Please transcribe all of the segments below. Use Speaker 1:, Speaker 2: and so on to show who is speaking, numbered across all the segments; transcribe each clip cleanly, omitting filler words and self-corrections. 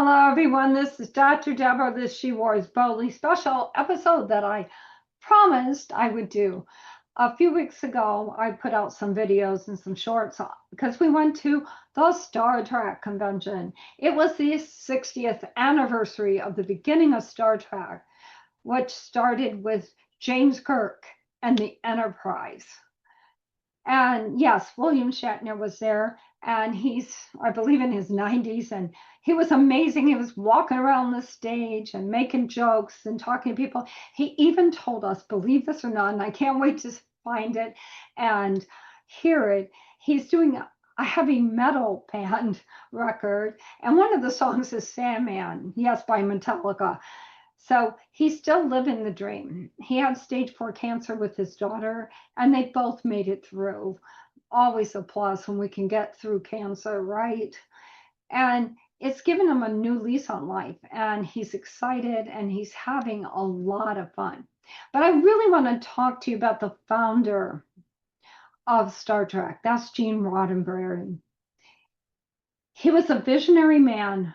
Speaker 1: Hello, everyone. This is Dr. Debra, this She Wars Boldly special episode that I promised I would do. A few weeks ago, I put out some videos and some shorts because we went to the Star Trek convention. It was the 60th anniversary of the beginning of Star Trek, which started with James Kirk and the Enterprise. And yes, William Shatner was there, and he's, I believe, in his 90s, and he was amazing. He was walking around the stage and making jokes and talking to people. He even told us, believe this or not, and I can't wait to find it and hear it. He's doing a heavy metal band record, and one of the songs is Sandman, yes, by Metallica. So he's still living the dream. He had stage 4 cancer with his daughter, and they both made it through. Always a plus when we can get through cancer, right? And it's given him a new lease on life, and he's excited and he's having a lot of fun. But I really want to talk to you about the founder of Star Trek. That's Gene Roddenberry. He was a visionary man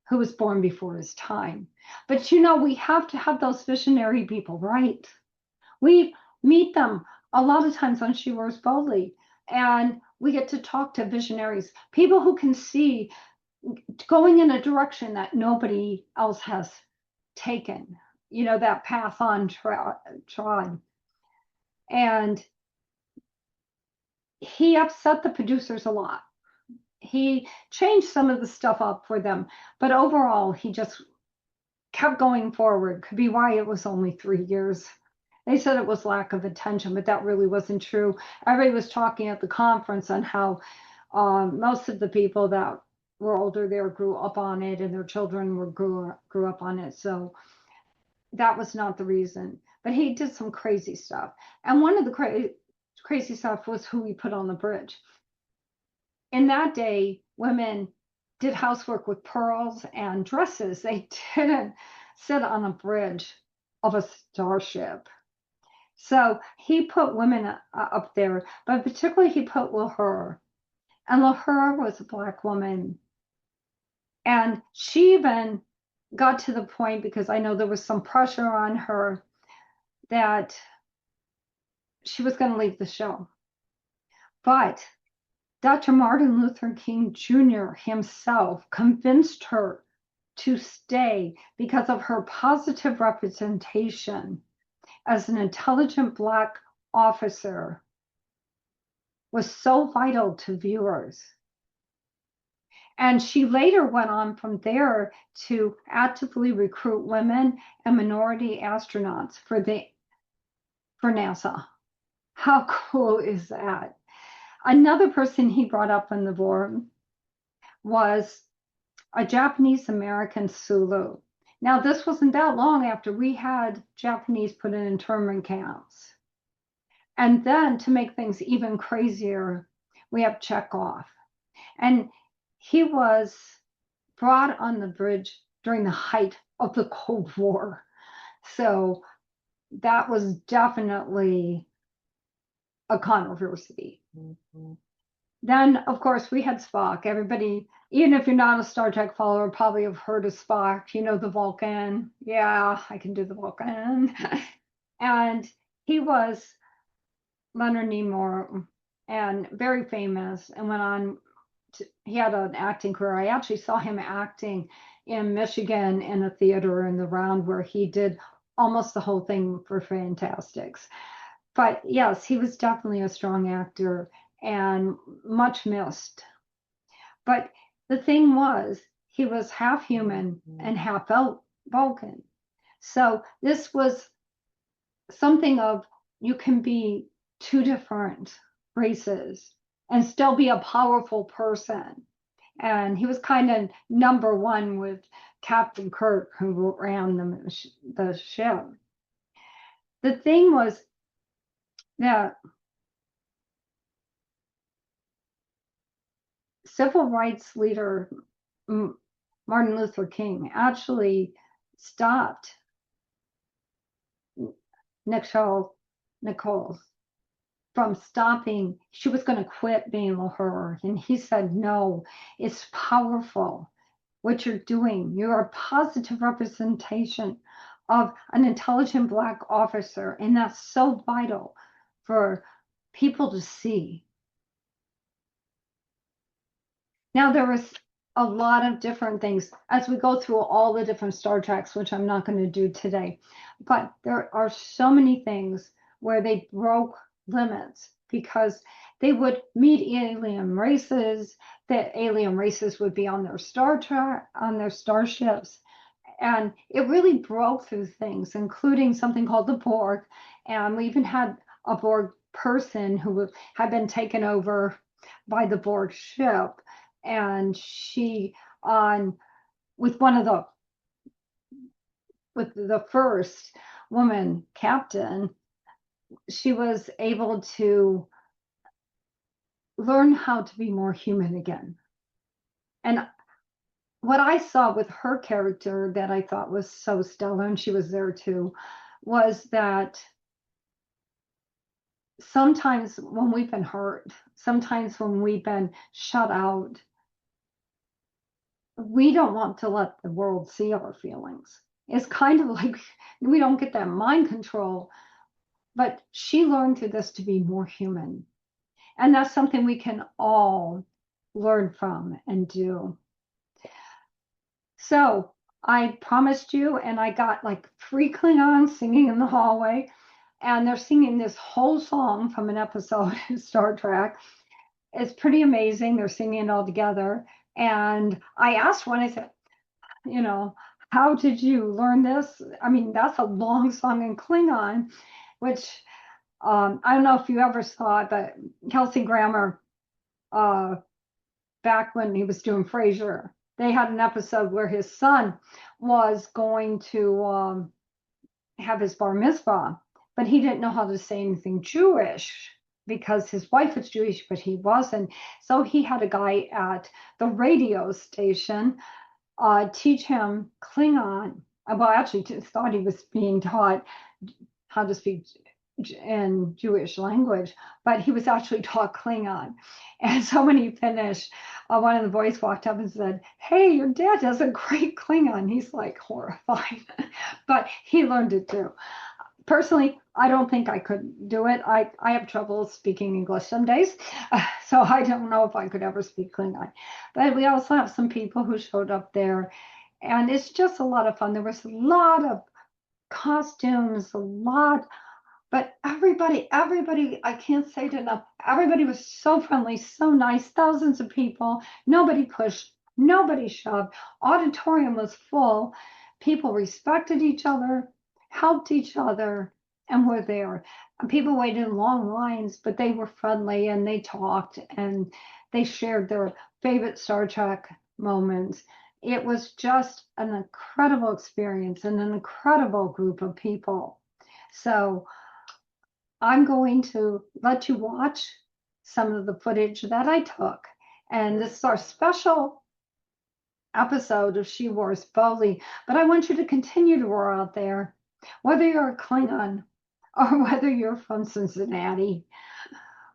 Speaker 1: who was born before his time. But we have to have those visionary people, right? We meet them a lot of times on She Roars Boldly, and we get to talk to visionaries, people who can see going in a direction that nobody else has taken, that path on trod. And he upset the producers a lot. He changed some of the stuff up for them, but overall, he just kept going forward. Could be why it was only 3 years. They said it was lack of attention, but that really wasn't true. Everybody was talking at the conference on how most of the people that were older there grew up on it, and their children grew up on it. So that was not the reason. But he did some crazy stuff, and one of the crazy stuff was who he put on the bridge. In that day, women did housework with pearls and dresses. They didn't sit on a bridge of a starship. So he put women up there, but particularly he put LaHeur. And LaHeur was a Black woman. And she even got to the point, because I know there was some pressure on her, that she was going to leave the show. But Dr. Martin Luther King Jr. himself convinced her to stay because of her positive representation as an intelligent Black officer was so vital to viewers. And she later went on from there to actively recruit women and minority astronauts for NASA. How cool is that? Another person he brought up on the board was a Japanese American Sulu. Now, this wasn't that long after we had Japanese put in internment camps. And then to make things even crazier, we have Chekhov. And he was brought on the bridge during the height of the Cold War. So that was definitely a controversy. Mm-hmm. Then, of course, we had Spock. Everybody, even if you're not a Star Trek follower, probably have heard of Spock. The Vulcan. Yeah, I can do the Vulcan. And he was Leonard Nimoy, and very famous, and went on he had an acting career. I actually saw him acting in Michigan in a theater in the Round, where he did almost the whole thing for Fantastics. But yes, he was definitely a strong actor and much missed. But the thing was, he was half human and half Vulcan. So this was something of, you can be two different races and still be a powerful person. And he was kind of number one with Captain Kirk, who ran the ship. The thing was that civil rights leader Martin Luther King actually stopped Nicole from stopping. She was going to quit being LaHeur, and he said, no, it's powerful. what you're doing. You're a positive representation of an intelligent Black officer, and that's so vital for people to see. Now, there is a lot of different things as we go through all the different Star Treks, which I'm not going to do today, but there are so many things where they broke limits because they would meet alien races. The alien races would be on their starships, and it really broke through things, including something called the Borg. And we even had a Borg person who had been taken over by the Borg ship, and she with the first woman captain, she was able to learn how to be more human again. And what I saw with her character that I thought was so stellar, and she was there too, was that sometimes when we've been hurt, sometimes when we've been shut out, we don't want to let the world see our feelings. It's kind of like we don't get that mind control, but she learned through this to be more human. And that's something we can all learn from and do. So I promised you, and I got like 3 Klingons singing in the hallway, and they're singing this whole song from an episode of Star Trek. It's pretty amazing. They're singing it all together. And I asked one, I said, how did you learn this? I mean, that's a long song in Klingon, which I don't know if you ever saw it, but Kelsey Grammer, back when he was doing Frasier, they had an episode where his son was going to have his bar mitzvah, but he didn't know how to say anything Jewish because his wife was Jewish, but he wasn't. So he had a guy at the radio station teach him Klingon. Well, actually, thought he was being taught how to speak in Jewish language, but he was actually taught Klingon. And so when he finished, one of the boys walked up and said, "Hey, your dad does a great Klingon." He's like horrified, but he learned it too. Personally, I don't think I could do it. I have trouble speaking English some days, so I don't know if I could ever speak Klingon. But we also have some people who showed up there, and it's just a lot of fun. There was a lot of costumes, but everybody, I can't say it enough, everybody was so friendly, so nice, thousands of people, nobody pushed, nobody shoved, auditorium was full, people respected each other, helped each other, and were there. People waited in long lines, but they were friendly and they talked and they shared their favorite Star Trek moments. It was just an incredible experience and an incredible group of people. So I'm going to let you watch some of the footage that I took. And this is our special episode of She Roars Boldly. But I want you to continue to roar out there, whether you're a Klingon or whether you're from Cincinnati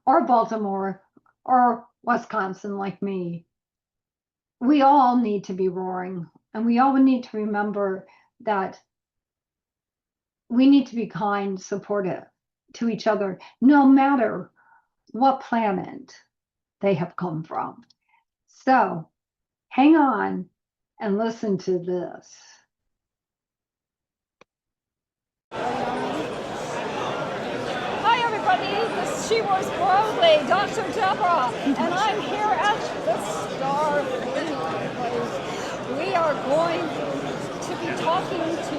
Speaker 1: or Baltimore or Wisconsin like me. We all need to be roaring, and we all need to remember that we need to be kind, supportive to each other, no matter what planet they have come from. So hang on and listen to this.
Speaker 2: Hi everybody, this is She Roars Boldly, Dr. Debra, and I'm here at the Star Place. We are going to be talking to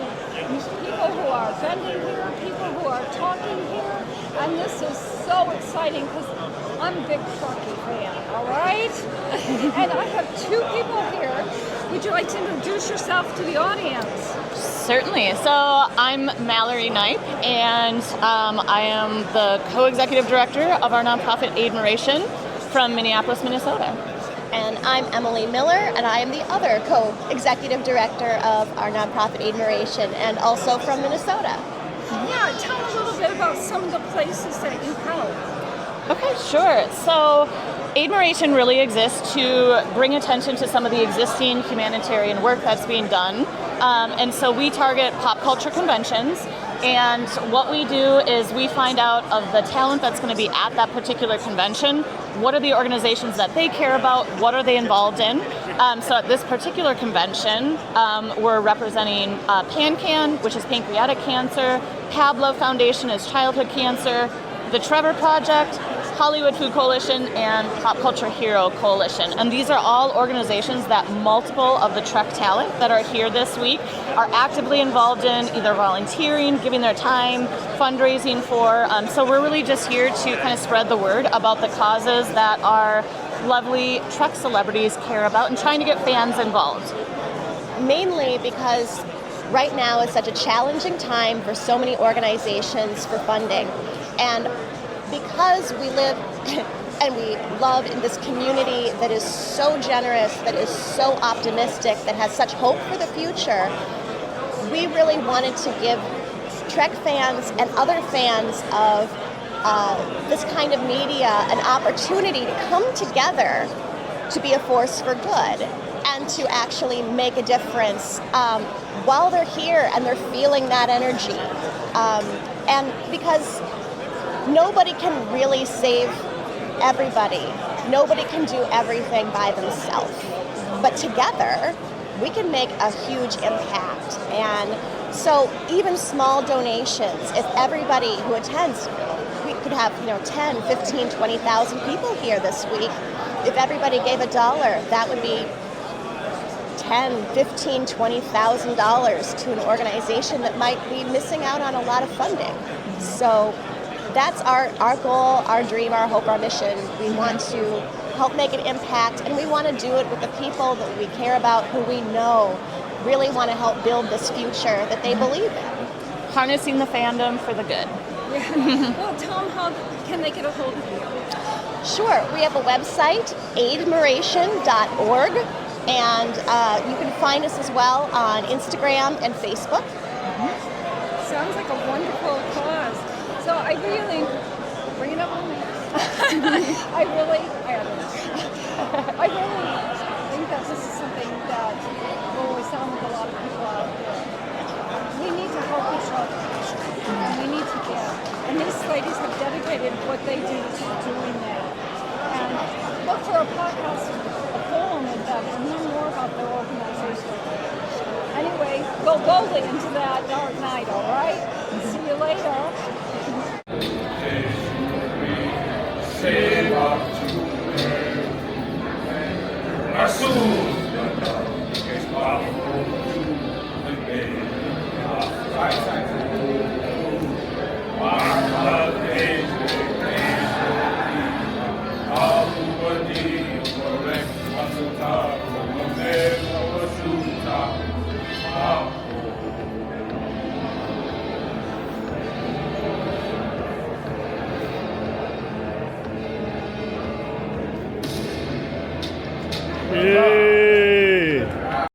Speaker 2: people who are vending here, people who are talking here, and this is so exciting because I'm a big Truckee fan, all right? And I have 2 people here. Would you like to introduce yourself to the audience?
Speaker 3: Certainly. So I'm Mallory Knipe, and I am the co-executive director of our nonprofit Admiration from Minneapolis, Minnesota.
Speaker 4: And I'm Emily Miller, and I am the other co-executive director of our nonprofit Admiration, and also from Minnesota.
Speaker 2: Yeah, tell a little bit about some of the places that you help.
Speaker 3: Okay, sure. So Aidmiration really exists to bring attention to some of the existing humanitarian work that's being done. And so we target pop culture conventions. And what we do is we find out of the talent that's going to be at that particular convention, what are the organizations that they care about, what are they involved in. So at this particular convention, we're representing PanCan, which is pancreatic cancer, Pablo Foundation is childhood cancer, the Trevor Project, Hollywood Food Coalition, and Pop Culture Hero Coalition. And these are all organizations that multiple of the Trek talent that are here this week are actively involved in, either volunteering, giving their time, fundraising for. So we're really just here to kind of spread the word about the causes that our lovely Trek celebrities care about and trying to get fans involved.
Speaker 4: Mainly because right now is such a challenging time for so many organizations for funding. And because we live and we love in this community that is so generous, that is so optimistic, that has such hope for the future, we really wanted to give Trek fans and other fans of this kind of media an opportunity to come together to be a force for good and to actually make a difference while they're here and they're feeling that energy. And because nobody can really save everybody. Nobody can do everything by themselves. But together, we can make a huge impact. And so even small donations, if everybody who attends, we could have 10, 15, 20,000 people here this week. If everybody gave $1, that would be $10, $15, $20,000 to an organization that might be missing out on a lot of funding. So that's our goal, our dream, our hope, our mission. We want to help make an impact, and we want to do it with the people that we care about, who we know really want to help build this future that they believe in.
Speaker 3: Harnessing the fandom for the good.
Speaker 2: Yeah. Well, Tom, how can they get a hold of you?
Speaker 4: Sure. We have a website, aidmiration.org, and you can find us as well on Instagram and Facebook.
Speaker 2: Sounds like a wonderful cause. So I really, bring it up on me. I really think that this is something that will resound with a lot of people out there. We need to help each other, and we need to give. And these ladies have dedicated what they do to doing that. And look for a podcast, a forum with them, and learn more about their organization. Anyway, go boldly into that dark night, all right? See you later.
Speaker 5: Our soul